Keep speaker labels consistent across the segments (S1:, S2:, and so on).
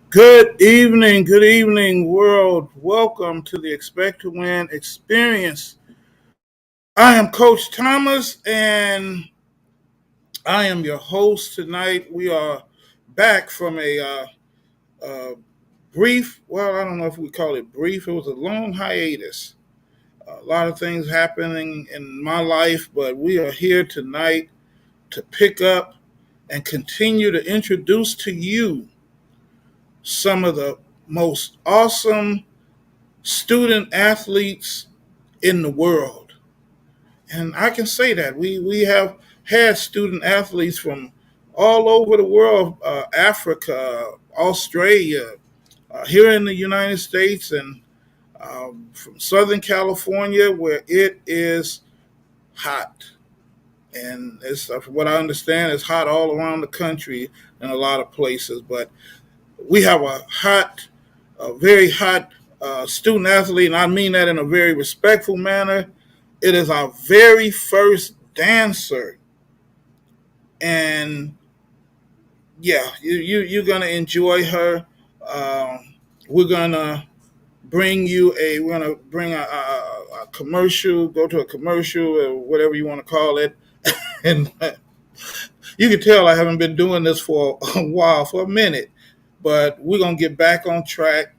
S1: Good evening, world. Welcome to the Expect to Win experience. I am Coach Thomas, and I am your host tonight. We are back from a brief, well, I don't know if we call it brief, it was a long hiatus. A lot of things happening in my life, but we are here tonight to pick up and continue to introduce to you some of the most awesome student athletes in the world. And I can say that we have had student athletes from all over the world, Africa, Australia, here in the United States, and from Southern California, where it is hot. And it's, from what I understand, it's hot all around the country in a lot of places. But we have a very hot student athlete, and I mean that in a very respectful manner. It is our very first dancer, and yeah, you're gonna enjoy her. Um, we're gonna we're gonna bring a commercial, go to a commercial or whatever you want to call it, and you can tell I haven't been doing this for a while, for a minute, but we're gonna get back on track.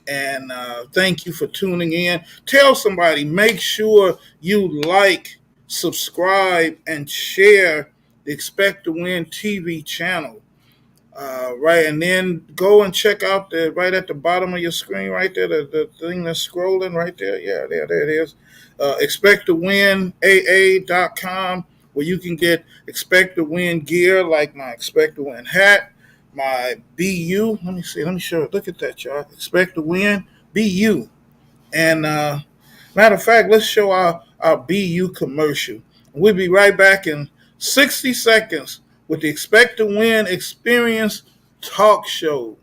S1: And thank you for tuning in. Tell somebody, make sure you like, subscribe, and share the Expect to Win TV channel. Right, and then go and check out the right at the bottom of your screen, right there, the thing that's scrolling right there. Yeah, there it is. Expect to Win AA.com, where you can get Expect to Win gear like my Expect to Win hat, my BU. Let me see. Let me show it. Look at that, y'all. Expect to Win BU. And matter of fact, let's show our BU commercial. We'll be right back in 60 seconds with the Expect to Win Experience Talk Show.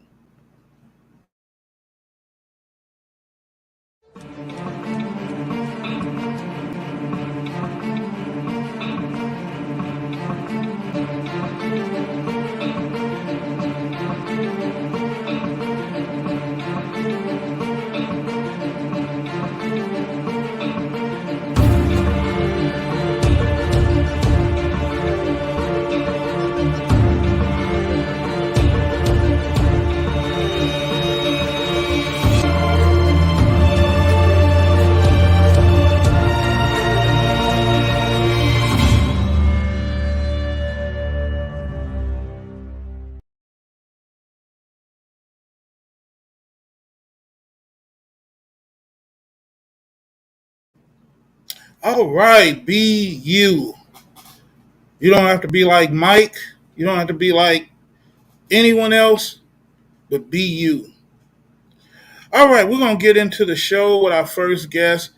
S1: All right, be you. You don't have to be like Mike. You don't have to be like anyone else, but be you. All right, we're gonna get into the show with our first guest.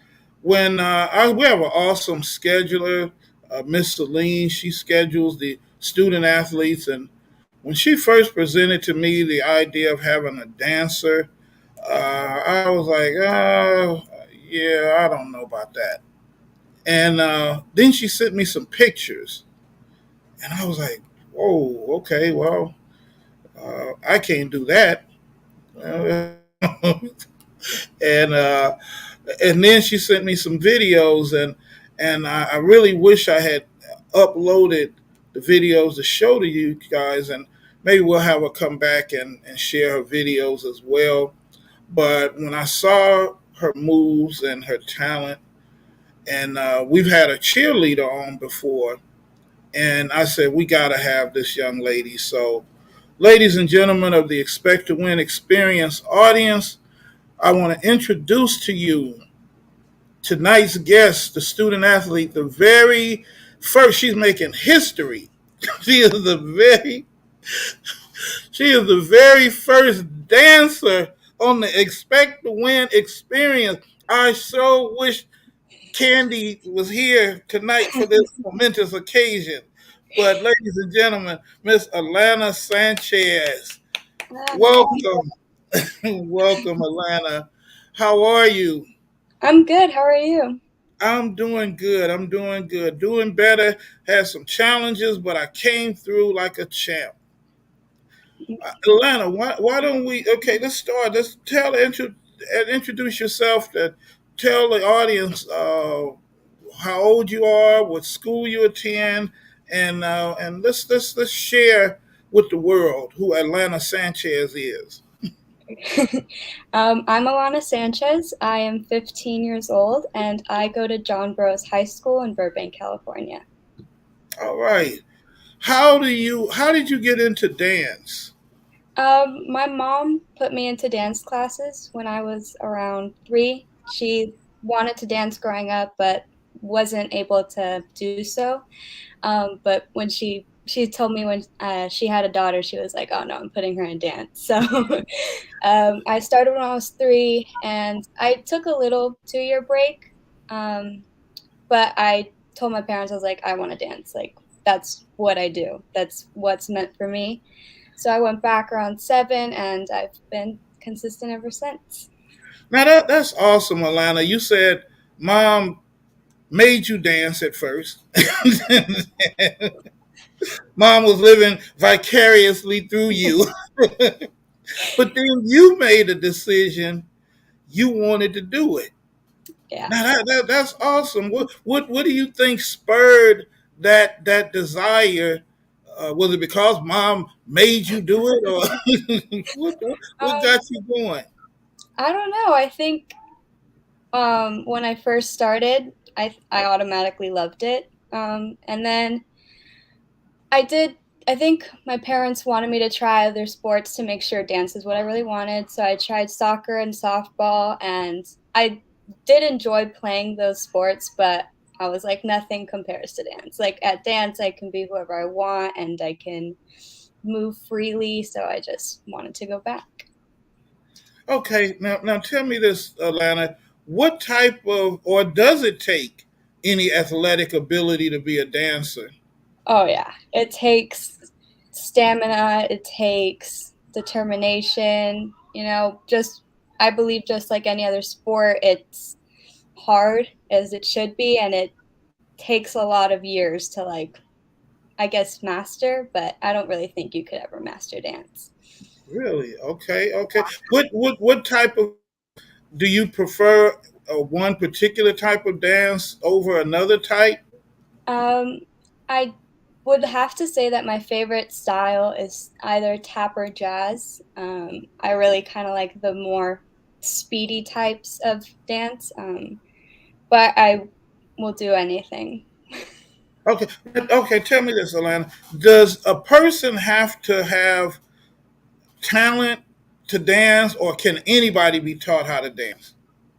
S1: We have an awesome scheduler, Miss Celine. She schedules the student athletes, and when she first presented to me the idea of having a dancer, I was like, yeah, I don't know about that. And then she sent me some pictures, and I was like, whoa, okay, well, I can't do that. Uh, and and then she sent me some videos, and I really wish I had uploaded the videos to show to you guys, and maybe we'll have her come back and share her videos as well. But when I saw her moves and her talent, and we've had a cheerleader on before, and I said we got to have this young lady. So, ladies and gentlemen of the Expect to Win Experience audience, I want to introduce to you tonight's guest, the student athlete, the very first. She's making history. She is the very she is the very first dancer on the Expect to Win experience. I so wish Candy was here tonight for this momentous occasion. But ladies and gentlemen, Miss Alana Sanchez, welcome, welcome, Alana. How are you?
S2: I'm good. How are you?
S1: I'm doing good. I'm doing good. Doing better. Had some challenges, but I came through like a champ. Atlanta, why don't we? Okay, let's start. Let's introduce yourself. Tell the audience how old you are, what school you attend, and let's share with the world who Atlanta Sanchez is.
S2: I'm Alana Sanchez. I am 15 years old and I go to John Burroughs High School in Burbank, California.
S1: All right. How did you get into dance?
S2: My mom put me into dance classes when I was around 3. She wanted to dance growing up, but wasn't able to do so. But when she told me when she had a daughter, she was like, "Oh no, I'm putting her in dance." So I started when I was 3, and I took a little 2-year break. Um, but I told my parents, I was like, "I want to dance. Like that's what I do. That's what's meant for me." So I went back around 7, and I've been consistent ever since.
S1: Now that's awesome, Alana. You said mom made you dance at first. Mom was living vicariously through you. But then you made a decision you wanted to do it.
S2: Yeah.
S1: Now that's awesome. What do you think spurred that desire? Was it because mom made you do it, or what
S2: Um,
S1: got you going?
S2: I don't know. I think when I first started, I automatically loved it. And then I did. I think my parents wanted me to try other sports to make sure dance is what I really wanted. So I tried soccer and softball, and I did enjoy playing those sports, but I was like, nothing compares to dance. Like at dance, I can be whoever I want and I can move freely. So I just wanted to go back.
S1: Okay, now tell me this, Alana. What type of, or does it take any athletic ability to be a dancer?
S2: Oh, yeah. It takes stamina, it takes determination, just I believe just like any other sport, it's hard as it should be, and it takes a lot of years to, like, I guess, master, but I don't really think you could ever master dance.
S1: Really? Okay, okay. What type of do you prefer? One particular type of dance over another type?
S2: Um, I would have to say that my favorite style is either tap or jazz. I really kind of like the more speedy types of dance, but I will do anything.
S1: Okay, okay. Tell me this, Alana. Does a person have to have talent to dance, or can anybody be taught how to dance?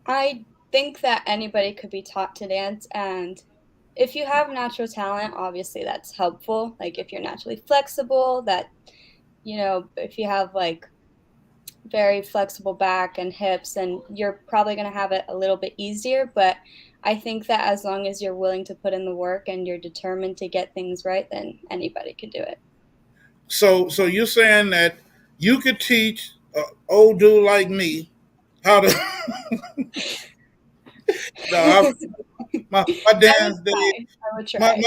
S2: I think that anybody could be taught to dance, and if you have natural talent, obviously that's helpful. Like if you're naturally flexible, if you have like very flexible back and hips, and you're probably going to have it a little bit easier. But I think that as long as you're willing to put in the work and you're determined to get things right, then anybody can do it.
S1: So you're saying that you could teach an old dude like me how to? No, my
S2: I would
S1: dance days.
S2: try. I would try.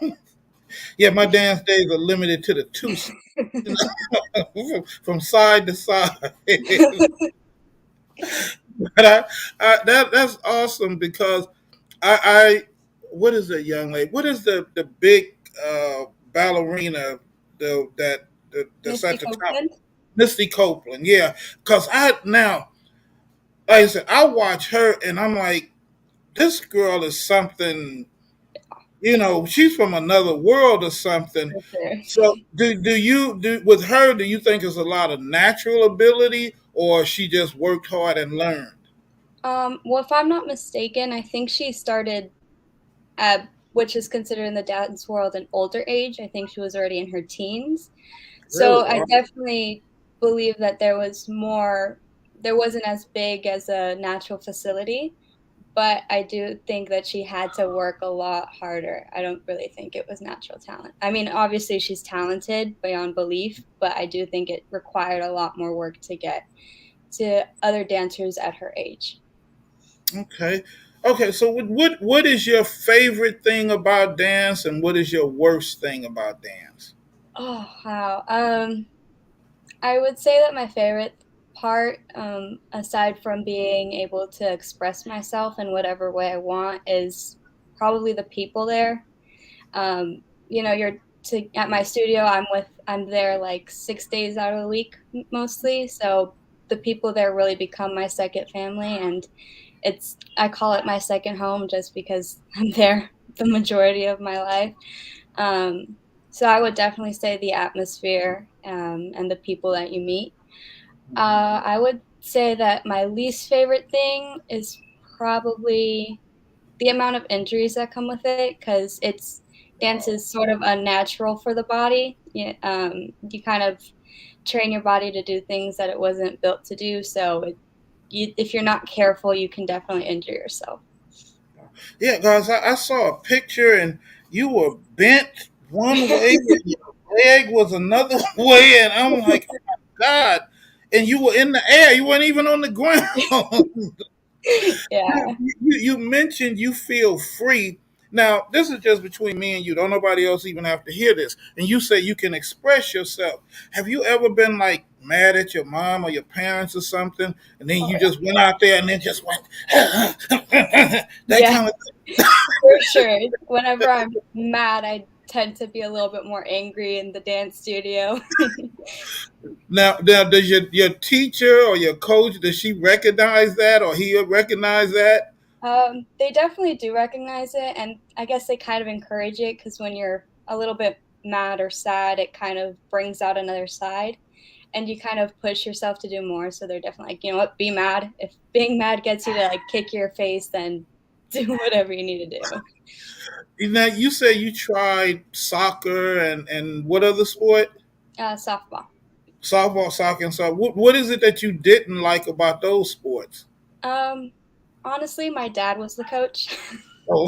S1: My yeah, my dance days are limited to the two from side to side. But that's awesome because I what is that young lady? What is the big ballerina that's
S2: Misty
S1: at the top?
S2: Copeland.
S1: Misty Copeland. Yeah, because I now like I said, I watch her and I'm like, this girl is something. She's from another world or something.
S2: For sure.
S1: So do you do with her? Do you think it's a lot of natural ability, or she just worked hard and learned?
S2: Well, if I'm not mistaken, I think she started at which is considered in the dance world an older age. I think she was already in her teens. So
S1: Really?
S2: I definitely believe that there wasn't as big as a natural facility, but I do think that she had to work a lot harder. I don't really think it was natural talent. I mean, obviously she's talented beyond belief, but I do think it required a lot more work to get to other dancers at her age.
S1: Okay. Okay. So what is your favorite thing about dance, and what is your worst thing about dance?
S2: Oh, wow. I would say that my favorite part, aside from being able to express myself in whatever way I want, is probably the people there. You're at my studio. I'm there like 6 days out of the week mostly. So the people there really become my second family, and I call it my second home just because I'm there the majority of my life. Um, so I would definitely say the atmosphere, and the people that you meet. I would say that my least favorite thing is probably the amount of injuries that come with it, because it's dance
S1: Wow.
S2: is sort of unnatural for the body. You kind of train your body to do things that it wasn't built to do. So if you're not careful, you can definitely injure yourself.
S1: Yeah, guys, I saw a picture and you were bent one way and your leg was another way, and I'm like, oh my God. And you were in the air, you weren't even on the ground.
S2: Yeah.
S1: You mentioned you feel free. Now, this is just between me and you. Don't nobody else even have to hear this. And you say you can express yourself. Have you ever been like mad at your mom or your parents or something, and then
S2: Oh
S1: you just went out there and then just went that
S2: yeah.
S1: kind of
S2: For sure. Whenever I'm mad, I tend to be a little bit more angry in the dance studio.
S1: now does your teacher or your coach, does she recognize that or he recognize that?
S2: They definitely do recognize it, and I guess they kind of encourage it because when you're a little bit mad or sad, it kind of brings out another side, and you kind of push yourself to do more. So they're definitely like, you know what, be mad. If being mad gets you to like kick your face, then do whatever you need to do.
S1: Now you say you tried soccer and what other sport?
S2: Softball.
S1: Softball, soccer, and so what is it that you didn't like about those sports?
S2: Um, Honestly, my dad was the coach.
S1: Oh,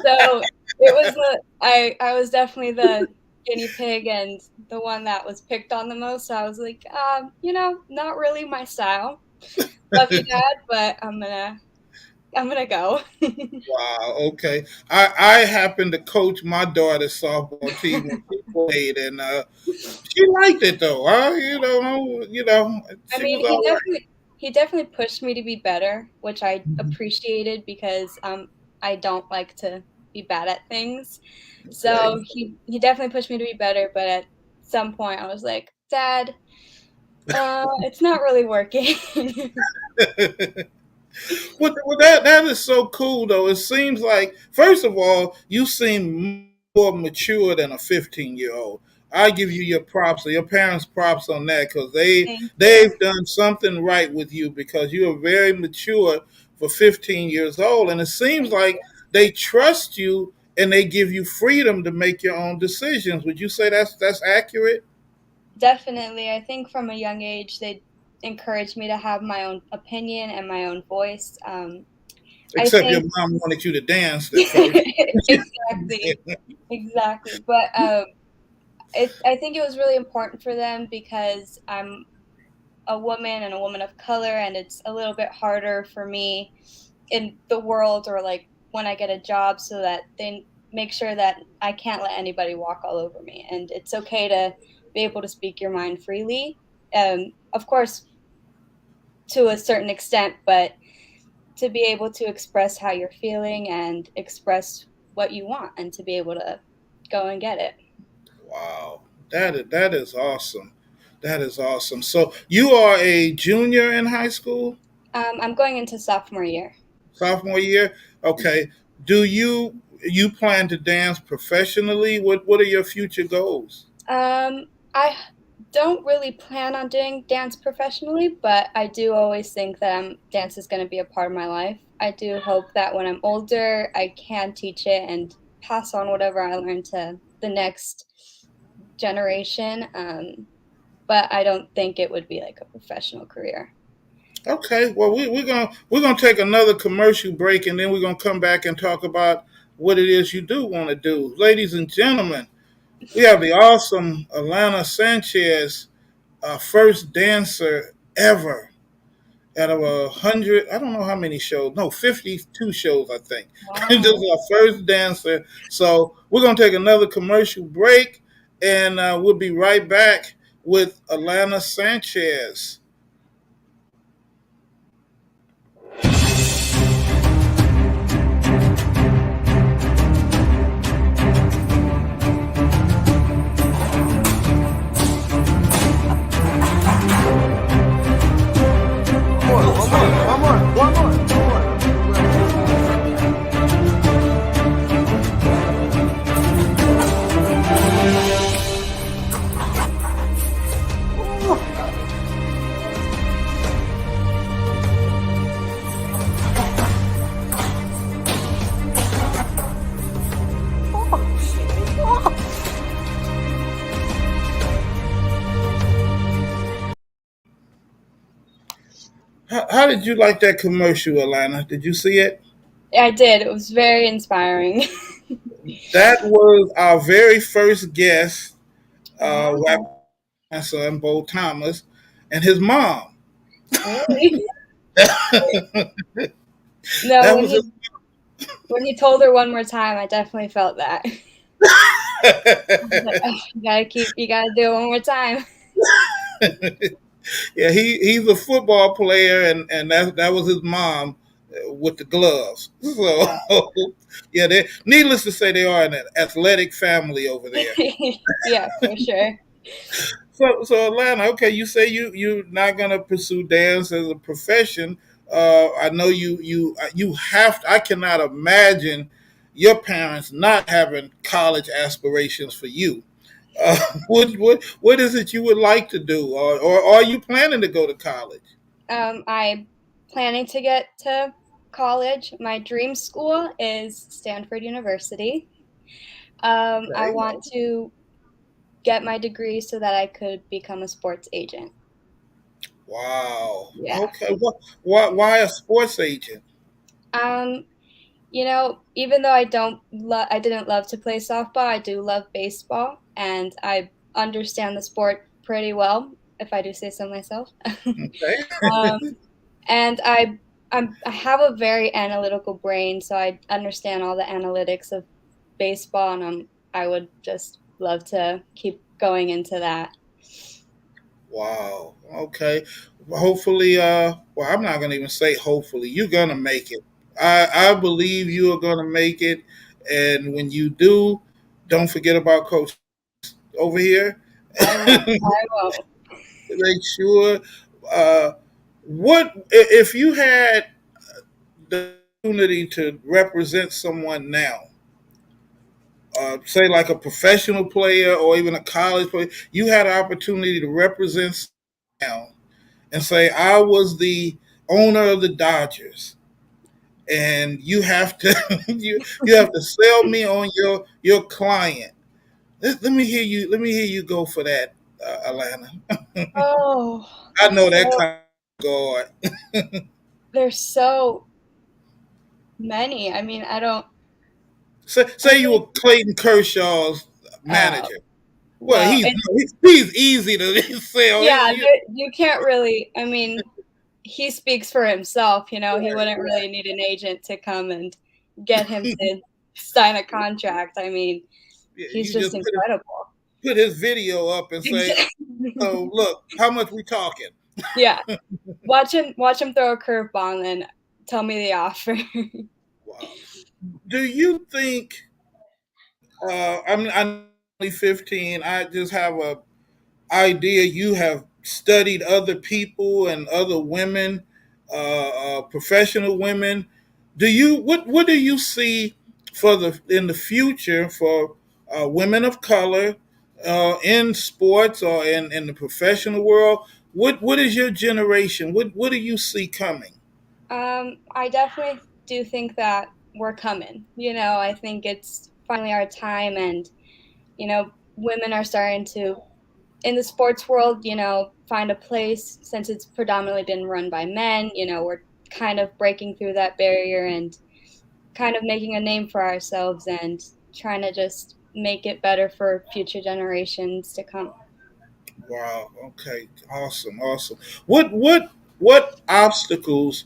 S2: So it was I was definitely the guinea pig and the one that was picked on the most. So I was like, not really my style. Love you, Dad, but I'm gonna go.
S1: wow. Okay. I happened to coach my daughter's softball team when she played, and she liked it though.
S2: I
S1: She
S2: mean,
S1: was all right.
S2: he definitely pushed me to be better, which I appreciated because I don't like to be bad at things.
S1: Okay.
S2: So he definitely pushed me to be better, but at some point I was like, Dad, it's not really working.
S1: Well, that is so cool though. It seems like first of all, you seem more mature than a 15-year-old. I give you your props or your parents props on that because
S2: Thank you.
S1: they've done something right with you because you are very mature for 15 years old, and it seems
S2: Thank
S1: like
S2: you.
S1: they trust you and they give you freedom to make your own decisions. Would you say that's accurate?
S2: Definitely. I think from a young age, they encouraged me to have my own opinion and my own voice. I
S1: Except your
S2: think
S1: mom wanted you to dance at first.
S2: exactly, exactly. But I think it was really important for them because I'm a woman and a woman of color, and it's a little bit harder for me in the world or like when I get a job, so that they make sure that I can't let anybody walk all over me, and it's okay to be able to speak your mind freely. Of course, to a certain extent, but to be able to express how you're feeling and express what you want and to be able to go and get it.
S1: Wow, that is awesome. That is awesome. So you are a junior in high school,
S2: I'm going into sophomore year.
S1: sophomore year. Okay. Do you plan to dance professionally? What are your future goals?
S2: I don't really plan on doing dance professionally, but I do always think that dance is going to be a part of my life. I do hope that when I'm older, I can teach it and pass on whatever I learned to the next generation. But I don't think it would be like a professional career.
S1: Okay. Well, we're gonna take another commercial break, and then we're gonna come back and talk about what it is you do want to do, ladies and gentlemen. We have the awesome Alana Sanchez, first dancer ever out of 100, I don't know how many shows, no, 52 shows, I think. This
S2: Wow.
S1: is our first dancer. So we're going to take another commercial break and we'll be right back with Alana Sanchez. How did you like that commercial, Alana? Did you see it?
S2: I did. It was very inspiring.
S1: That was our very first guest,
S2: Oh,
S1: my son, Bo Thomas, and his mom.
S2: really?
S1: that
S2: No,
S1: was his.
S2: when he told her one more time, I definitely felt that. Like, oh, you gotta do it one more time.
S1: Yeah, he's a football player, and that was his mom with the gloves. So
S2: Yeah.
S1: yeah, they needless to say, they are an athletic family over there.
S2: Yeah, for sure.
S1: So Atlanta, okay, you say you're not gonna pursue dance as a profession. I know you have. To, I cannot imagine your parents not having college aspirations for you. What is it you would like to do, or are you planning to go to college?
S2: I'm planning to get to college. My dream school is Stanford University. I
S1: Okay.
S2: want to get my degree so that I could become a sports agent.
S1: Wow.
S2: Yeah.
S1: Okay. Why a sports agent?
S2: Um, even though I didn't love to play softball, I do love baseball, and I understand the sport pretty well, if I do say so myself.
S1: Okay.
S2: um, and I have a very analytical brain, so I understand all the analytics of baseball, and I would just love to keep going into that.
S1: Wow. Okay. Hopefully, well, I'm not gonna even say hopefully. You're gonna make it. I believe you are gonna make it, and when you do, don't forget about Coach over here.
S2: I won't. I won't.
S1: Make sure. Uh, what if you had the opportunity to represent someone now? Say like a professional player or even a college player. You had an opportunity to represent now and say, I was the owner of the Dodgers, and you have to you have to sell me on your client. Let me hear you. Let me hear you go for that, Alana.
S2: Oh,
S1: I know that
S2: so
S1: kind of guard.
S2: there's so many. I mean, I don't. I
S1: Say you
S2: really.
S1: were Clayton Kershaw's
S2: Uh,
S1: manager. Well,
S2: well, it's
S1: he's easy to sell.
S2: yeah. You can't really. I mean, he speaks for himself. He
S1: Right,
S2: wouldn't really
S1: right.
S2: need an agent to come and get him to sign a contract. I mean, he's
S1: You
S2: just
S1: just
S2: incredible.
S1: put his video up and say, "Oh, look, how much we talking?"
S2: Yeah, watch him throw a curveball and then tell me the offer.
S1: Wow. Do you think? I'm only 15. I just have a idea. You have studied other people and other women, professional women. Do you what do you see for the in the future for women of color in sports or in the professional world? What is your generation? What do you see coming?
S2: I definitely do think that we're coming. I think it's finally our time, and women are starting to, in the sports world, find a place since it's predominantly been run by men. We're kind of breaking through that barrier and kind of making a name for ourselves and trying to just make it better for future generations to come.
S1: Wow. Okay. Awesome. Awesome. What obstacles,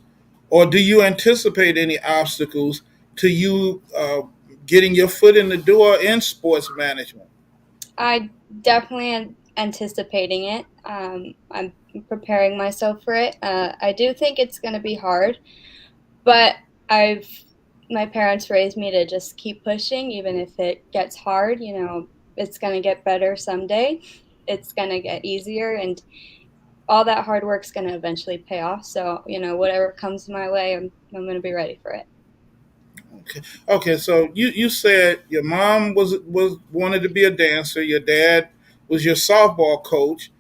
S1: or do you anticipate any obstacles to you getting your foot in the door in sports management?
S2: I definitely anticipating it. I'm preparing myself for it. I do think it's going to be hard, but I've my parents raised me to just keep pushing, even if it gets hard. It's going to get better someday. It's going to get easier, and all that hard work's going to eventually pay off. So, whatever comes my way, I'm going to be ready for it.
S1: Okay. Okay. So you said your mom was wanted to be a dancer. Your dad was your softball coach.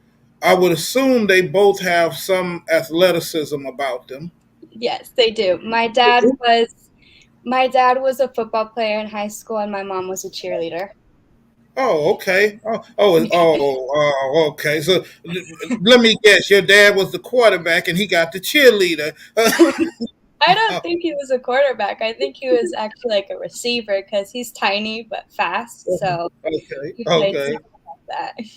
S1: I would assume they both have some athleticism about them.
S2: Yes, they do. My dad was a football player in high school, and my mom was a cheerleader.
S1: Oh, okay. Okay. So let me guess. Your dad was the quarterback, and he got the cheerleader.
S2: I don't think he was a quarterback. I think he was actually like a receiver because he's tiny but fast. So
S1: Okay.
S2: he played
S1: Okay.
S2: something like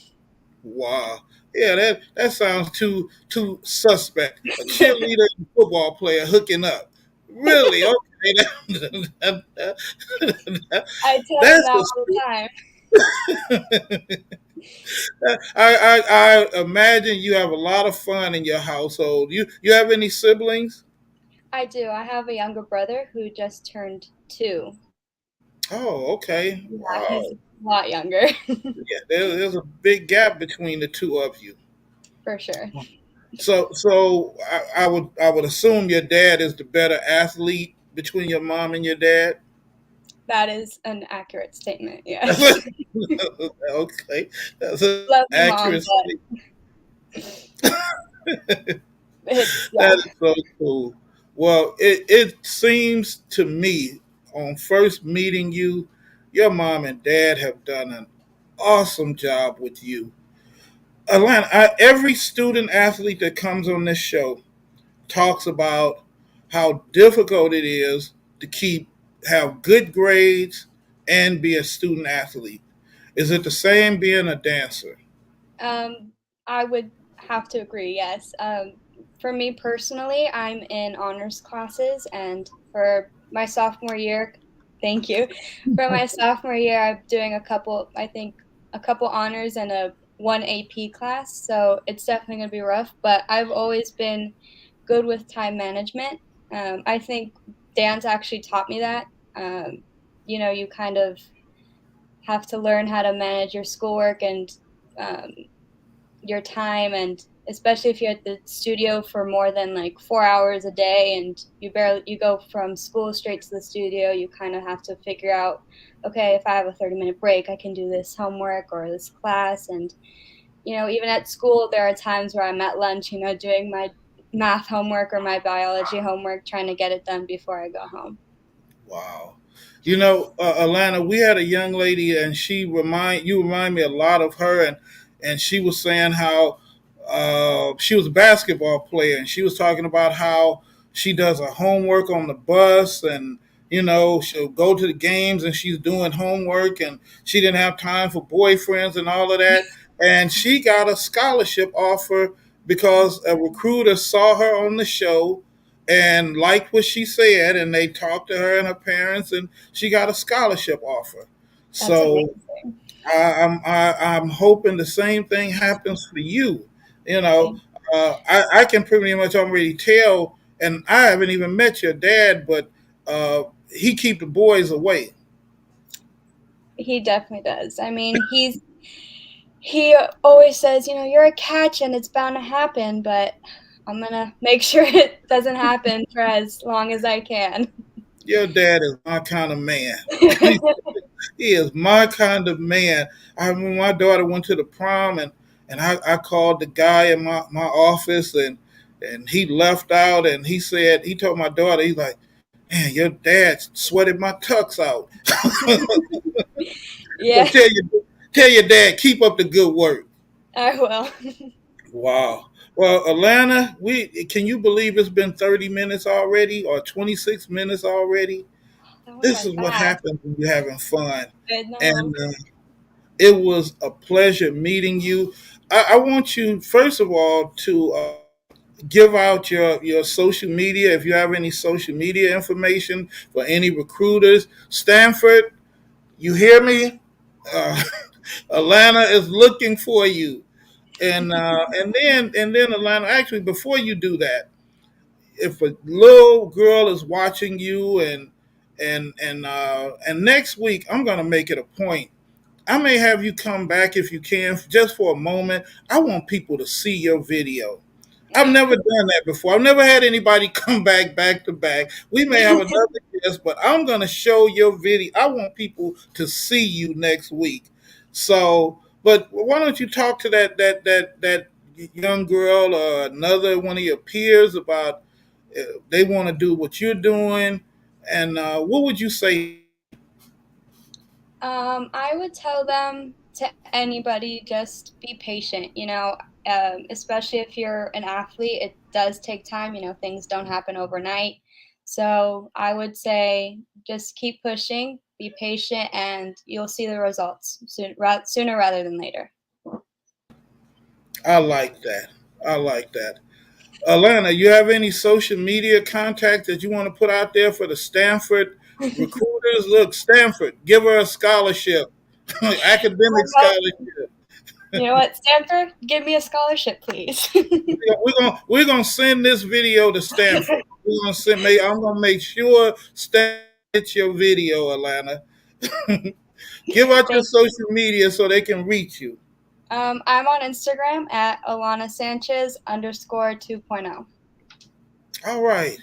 S1: Wow. Yeah, that sounds too suspect. A cheerleader and football player hooking up. Really? Okay.
S2: I tell him
S1: That's
S2: that all the
S1: a,
S2: time.
S1: I imagine you have a lot of fun in your household. You have any siblings?
S2: I do. I have a younger brother who just turned 2.
S1: Oh, okay.
S2: Yeah, he's
S1: Wow.
S2: a lot younger.
S1: Yeah, there's a big gap between the two of you.
S2: For sure.
S1: So I would assume your dad is the better athlete between your mom and your dad.
S2: That is an accurate statement. Yes.
S1: Okay, that's an
S2: Love you,
S1: accurate
S2: mom,
S1: statement.
S2: but it's
S1: That
S2: yeah.
S1: is so cool. Well, it seems to me on first meeting you, your mom and dad have done an awesome job with you. Atlanta, every student athlete that comes on this show talks about how difficult it is to keep have good grades and be a student athlete. Is it the same being a dancer?
S2: Um, I would have to agree, yes. For me personally, I'm in honors classes, and for my sophomore year, thank you. For my sophomore year, I'm doing I think, a couple honors and a one AP class, so it's definitely going to be rough, but I've always been good with time management. I think dance actually taught me that. You kind of have to learn how to manage your schoolwork and um, your time, and especially if you're at the studio for more than like 4 hours a day and you go from school straight to the studio, you kind of have to figure out, okay, if I have a 30-minute break, I can do this homework or this class. And even at school, there are times where I'm at lunch, doing my math homework or my biology homework, trying to get it done before I go home.
S1: Wow. Alana, we had a young lady, and you remind me a lot of her, and she was saying how she was a basketball player, and she was talking about how she does her homework on the bus, and she'll go to the games, and she's doing homework, and she didn't have time for boyfriends and all of that, and she got a scholarship offer because a recruiter saw her on the show and liked what she said, and they talked to her and her parents, and she got a scholarship offer.
S2: That's
S1: So
S2: amazing.
S1: I'm hoping the same thing happens for you. You know,
S2: Thank
S1: I can pretty much already tell, and I haven't even met your dad, but he keep the boys away.
S2: He definitely does. I mean, he always says, you're a catch and it's bound to happen, but I'm gonna make sure it doesn't happen for as long as I can.
S1: Your dad is my kind of man. He is my kind of man. I remember my daughter went to the prom, and I called the guy in my office, and he left out, and he told my daughter, he's like, man, your dad sweated my tux out. So
S2: Yeah,
S1: tell your dad, keep up the good work.
S2: I will.
S1: Wow. Well, Alana, we can you believe it's been 30 minutes already or 26 minutes already?
S2: That went
S1: This
S2: by
S1: is what
S2: fast.
S1: happens when you're having fun.
S2: I
S1: And
S2: know.
S1: it was a pleasure meeting you. I want you, first of all, to give out your social media if you have any social media information for any recruiters. Stanford, you hear me? Uh, Atlanta is looking for you. And then Atlanta. Actually, before you do that, if a little girl is watching you, and next week I'm gonna make it a point. I may have you come back if you can, just for a moment. I want people to see your video. I've never done that before. I've never had anybody come back to back. We may have another guest, but I'm going to show your video. I want people to see you next week. So, but why don't you talk to that young girl or another one of your peers about they want to do what you're doing, and what would you say?
S2: I would tell them, to anybody, just be patient, especially if you're an athlete, it does take time, things don't happen overnight. So I would say just keep pushing, be patient, and you'll see the results sooner rather than later.
S1: I like that. I like that. Alana, you have any social media contacts that you want to put out there for the Stanford recruiters? Look, Stanford, give her a scholarship, academic scholarship.
S2: You know what, Stanford, give me a scholarship, please.
S1: We're gonna send this video to Stanford. We're gonna send. I'm gonna make sure Stanford gets your video, Alana. Give out your
S2: Thank you.
S1: social media so they can reach you.
S2: I'm on Instagram at Alana Sanchez _ 2.0.
S1: All right,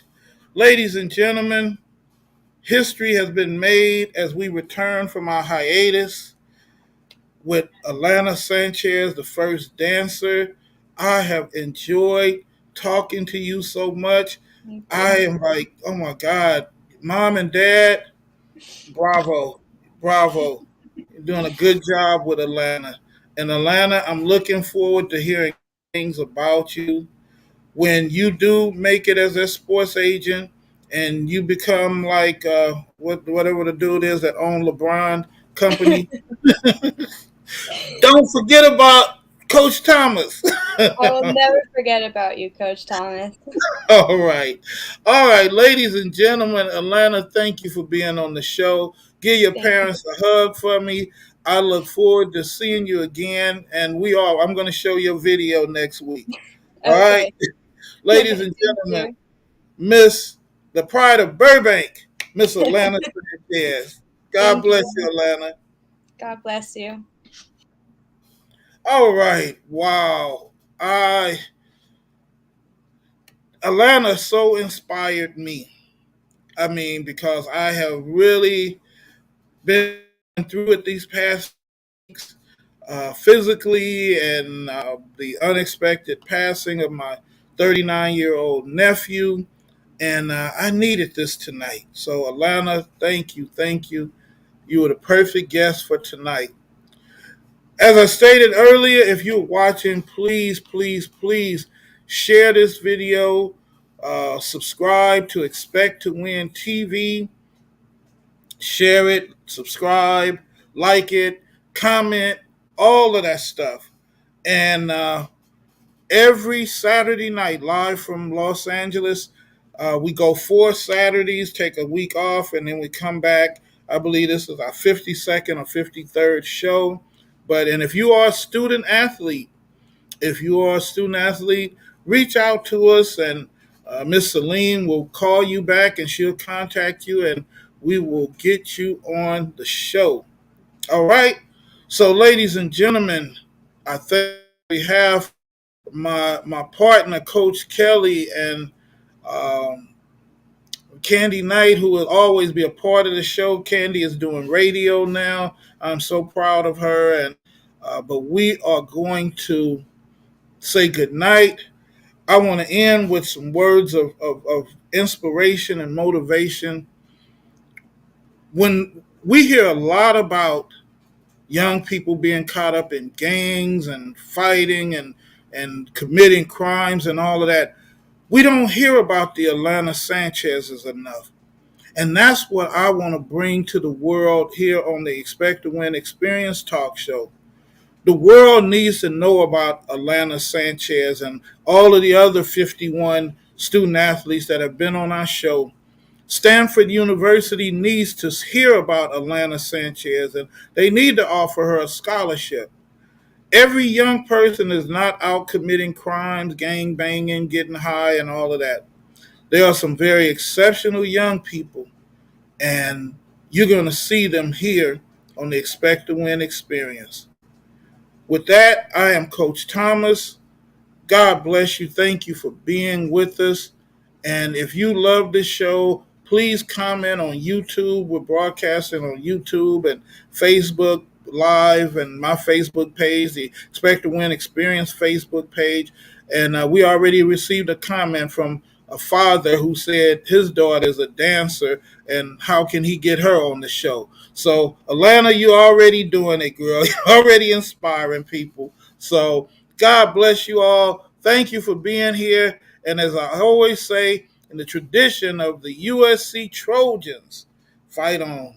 S1: ladies and gentlemen, history has been made as we return from our hiatus with Alana Sanchez, the first dancer. I have enjoyed talking to you so much.
S2: Thank
S1: I
S2: you.
S1: am like, oh my God, mom and dad, bravo, bravo. You're doing a good job with Atlanta. And Atlanta, I'm looking forward to hearing things about you. When you do make it as a sports agent and you become like whatever the dude is that owned LeBron company, don't forget about Coach Thomas.
S2: I will never forget about you, Coach Thomas.
S1: All right. All right, ladies and gentlemen, Atlanta, thank you for being on the show. Give your
S2: Thank you.
S1: parents a hug for me. I look forward to seeing you again. And I'm going to show you a video next week. All right.
S2: Okay.
S1: Ladies
S2: Thank
S1: and gentlemen,
S2: you.
S1: Miss the pride of Burbank, Miss Atlanta Sanchez. God
S2: Thank
S1: bless
S2: you.
S1: you, Atlanta.
S2: God bless you.
S1: All right. Wow. I Atlanta so inspired me. I mean, because I have really been through it these past weeks, physically, and the unexpected passing of my 39-year-old nephew. And I needed this tonight. So, Alana, thank you. Thank you. You were the perfect guest for tonight. As I stated earlier, if you're watching, please, please, please share this video. Subscribe to Expect to Win TV. Share it, subscribe, like it, comment, all of that stuff. And every Saturday night, live from Los Angeles, we go 4 Saturdays, take a week off, and then we come back. I believe this is our 52nd or 53rd show. And if you are a student athlete, reach out to us, and Miss Celine will call you back and she'll contact you, and we will get you on the show. All right. So, ladies and gentlemen, I think we have my partner, Coach Kelly, and um, Candy Knight, who will always be a part of the show. Candy is doing radio now. I'm so proud of her, and but we are going to say good night. I want to end with some words of inspiration and motivation. When we hear a lot about young people being caught up in gangs and fighting and committing crimes and all of that, we don't hear about the Atlanta Sanchez's enough. And that's what I want to bring to the world here on the Expect to Win Experience Talk Show. The world needs to know about Atlanta Sanchez and all of the other 51 student athletes that have been on our show. Stanford University needs to hear about Atlanta Sanchez, and they need to offer her a scholarship. Every young person is not out committing crimes, gang banging, getting high, and all of that. There are some very exceptional young people, and you're going to see them here on the Expect to Win experience. With that, I am Coach Thomas. God bless you. Thank you for being with us. And if you love this show, please comment on YouTube. We're broadcasting on YouTube and Facebook Live and my Facebook page, the Expect to Win Experience Facebook page. And we already received a comment from a father who said his daughter is a dancer and how can he get her on the show. So, Alana, you're already doing it, girl. You're already inspiring people. So, God bless you all. Thank you for being here. And as I always say, in the tradition of the USC Trojans, fight on.